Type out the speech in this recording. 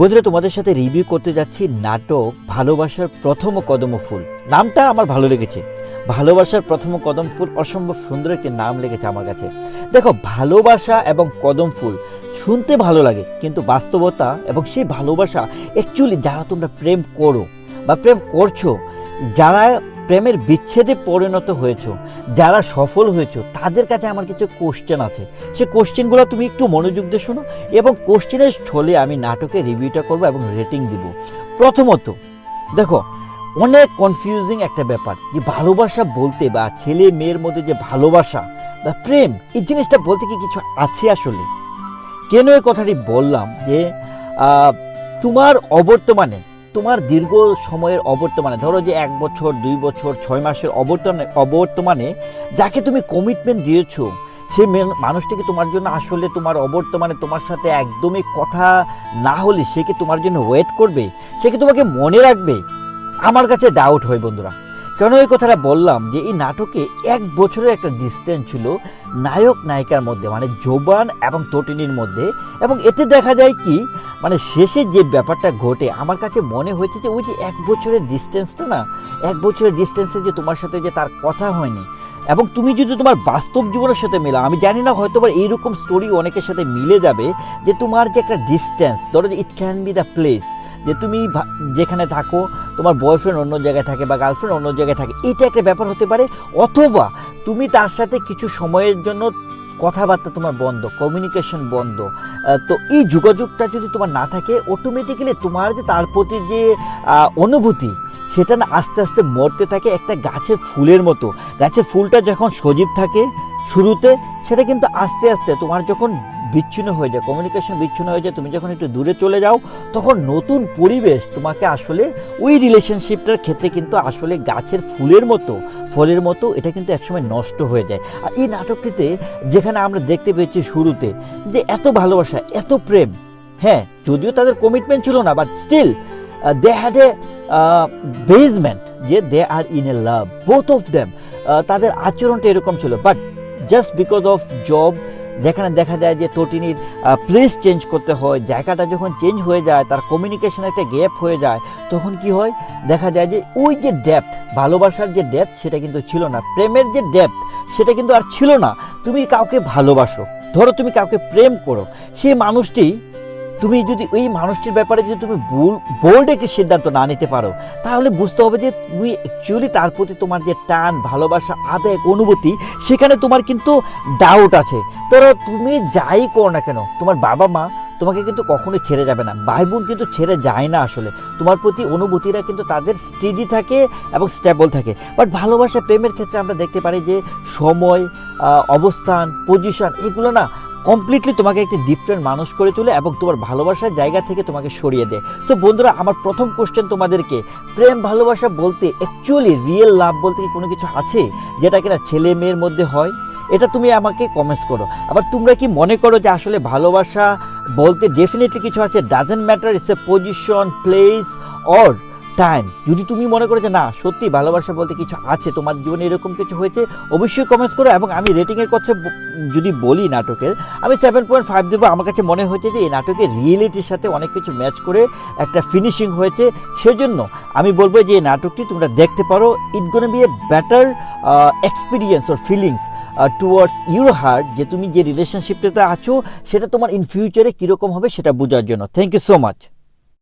বন্ধুরা, তোমাদের সাথে রিভিউ করতে যাচ্ছি নাটক ভালোবাসার প্রথম কদম ফুল। নামটা আমার ভালো লেগেছে, ভালোবাসার প্রথম কদম ফুল। অসম্ভব সুন্দর একটি নাম লেগেছে আমার কাছে। দেখো, ভালোবাসা এবং কদম ফুল শুনতে ভালো লাগে, কিন্তু বাস্তবতা এবং সেই ভালোবাসা অ্যাকচুয়ালি যারা তোমরা প্রেম করো বা প্রেম করছো, যারা প্রেমের বিচ্ছেদে পরিণত হয়েছো, যারা সফল হয়েছো, তাদের কাছে আমার কিছু কোশ্চেন আছে। সেই কোশ্চেনগুলো তুমি একটু মনোযোগ দিয়ে শোনো এবং কোশ্চেনের ছলে আমি নাটকের রিভিউটা করবো এবং রেটিং দিব। প্রথমত দেখো, অনেক কনফিউজিং একটা ব্যাপার যে ভালোবাসা বলতে বা ছেলে মেয়ের মধ্যে যে ভালোবাসা বা প্রেম, এই জিনিসটা বলতে কি কিছু আছে আসলে? কেন এই কথাটি বললাম যে তোমার অবর্তমানে, তোমার দীর্ঘ সময়ের অবর্তমানে, ধরো যে 1 বছর 2 বছর 6 মাসের অবর্তমানে যাকে তুমি কমিটমেন্ট দিয়েছো, সেই মানুষটিকে তোমার জন্য আসলে তোমার অবর্তমানে তোমার সাথে একদমই কথা না হলে সে কি তোমার জন্য ওয়েট করবে? সে কি তোমাকে মনে রাখবে? আমার কাছে ডাউট হয় বন্ধুরা। কেন এই কথাটা বললাম যে এই নাটকে 1 বছরের একটা ডিস্টেন্স ছিল নায়ক নায়িকার মধ্যে, মানে জোবান এবং তটিনীর মধ্যে। এবং এতে দেখা যায় কি, মানে শেষে যে ব্যাপারটা ঘটে, আমার কাছে মনে হয়েছে যে ওই যে 1 বছরের ডিস্টেন্সটা না, 1 বছরের ডিস্টেন্সে যে তোমার সাথে যে তার কথা হয়নি, এবং তুমি যদি তোমার বাস্তব জীবনের সাথে মেলাও, আমি জানি না হয়তো এইরকম স্টোরি অনেকের সাথে মিলে যাবে, যে তোমার যে একটা ডিস্টেন্স, ধরো it can be the place, যে তুমি যেখানে থাকো তোমার বয়ফ্রেন্ড অন্য জায়গায় থাকে বা গার্লফ্রেন্ড অন্য জায়গায় থাকে, এটা একটা ব্যাপার হতে পারে। অথবা তুমি তার সাথে কিছু সময়ের জন্য কথাবার্তা তোমার বন্ধ, কমিউনিকেশন বন্ধ। তো এই যোগাযোগটা যদি তোমার না থাকে, অটোমেটিক্যালি তোমার যে তার প্রতি যে অনুভূতি, সেটা না আস্তে আস্তে মরতে থাকে একটা গাছের ফুলের মতো। গাছের ফুলটা যখন সজীব থাকে শুরুতে, সেটা কিন্তু আস্তে আস্তে তোমার যখন বিচ্ছিন্ন হয়ে যায়, কমিউনিকেশন বিচ্ছিন্ন হয়ে যায়, তুমি যখন একটু দূরে চলে যাও, তখন নতুন পরিবেশ তোমাকে আসলে ওই রিলেশনশিপটার ক্ষেত্রে কিন্তু আসলে গাছের ফুলের মতো, ফলের মতো, এটা কিন্তু একসময় নষ্ট হয়ে যায়। আর এই নাটকটিতে যেখানে আমরা দেখতে পেয়েছি শুরুতে যে এত ভালোবাসা, এত প্রেম, হ্যাঁ যদিও তাদের কমিটমেন্ট ছিল না, but still they had a basement, যে they are in a love, both of them. তাদের আচরণটা এরকম ছিল, but just because of job, যেখানে দেখা যায় যে তটিনীর প্লেস চেঞ্জ করতে হয়, জায়গাটা যখন চেঞ্জ হয়ে যায়, তার কমিউনিকেশন একটা গ্যাপ হয়ে যায়, তখন কি হয়, দেখা যায় যে ওই যে ডেপথ, ভালোবাসার যে ডেপথ, সেটা কিন্তু ছিল না, প্রেমের যে ডেপথ সেটা কিন্তু আর ছিল না। তুমি কাউকে ভালোবাসো, ধরো তুমি কাউকে প্রেম করো, সেই মানুষটি, তুমি যদি ওই মানুষটির ব্যাপারে যদি তুমি বোল্ড একটি সিদ্ধান্ত না নিতে পারো, তাহলে বুঝতে হবে যে তুমি অ্যাকচুয়ালি তার প্রতি তোমার যে টান, ভালোবাসা, আবেগ, অনুভূতি, সেখানে তোমার কিন্তু ডাউট আছে। ধরো তুমি যাই করো না কেন, তোমার বাবা মা তোমাকে কিন্তু কখনোই ছেড়ে যাবে না, ভাই বোন কিন্তু ছেড়ে যায় না আসলে, তোমার প্রতি অনুভূতিরা কিন্তু তাদের স্টেডি থাকে এবং স্টেবল থাকে। বাট ভালোবাসা, প্রেমের ক্ষেত্রে আমরা দেখতে পারি যে সময়, অবস্থান, পজিশন, এগুলো না কমপ্লিটলি তোমাকে একটি ডিফারেন্ট মানুষ করে তোলে এবং তোমার ভালোবাসার জায়গা থেকে তোমাকে সরিয়ে দেয়। সো বন্ধুরা, আমার প্রথম কোশ্চেন তোমাদেরকে, প্রেম ভালোবাসা বলতে অ্যাকচুয়ালি রিয়েল লাভ বলতে কি কোনো কিছু আছে যেটা কিনা ছেলে মেয়ের মধ্যে হয়? এটা তুমি আমাকে কমেন্টস করো। আবার তোমরা কি মনে করো যে আসলে ভালোবাসা বলতে ডেফিনেটলি কিছু আছে, doesn't matter, it's a position, place or time? যদি তুমি মনে করো যে না, সত্যি ভালোবাসা বলতে কিছু আছে, তোমার জীবনে এরকম কিছু হয়েছে, অবশ্যই কমেন্টস করো। এবং আমি রেটিংয়ের কথা যদি বলি নাটকের, আমি 7.5 দেবো। আমার কাছে মনে হয়েছে যে এই নাটকের রিয়েলিটির সাথে অনেক কিছু ম্যাচ করে একটা ফিনিশিং হয়েছে, সেজন্য আমি বলবো যে এই নাটকটি তোমরা দেখতে পারো। It gonna be a better experience or feelings towards your heart, যে তুমি যে রিলেশনশিপটাতে আছো সেটা তোমার ইন ফিউচারে কীরকম হবে সেটা বোঝার জন্য। Thank you so much.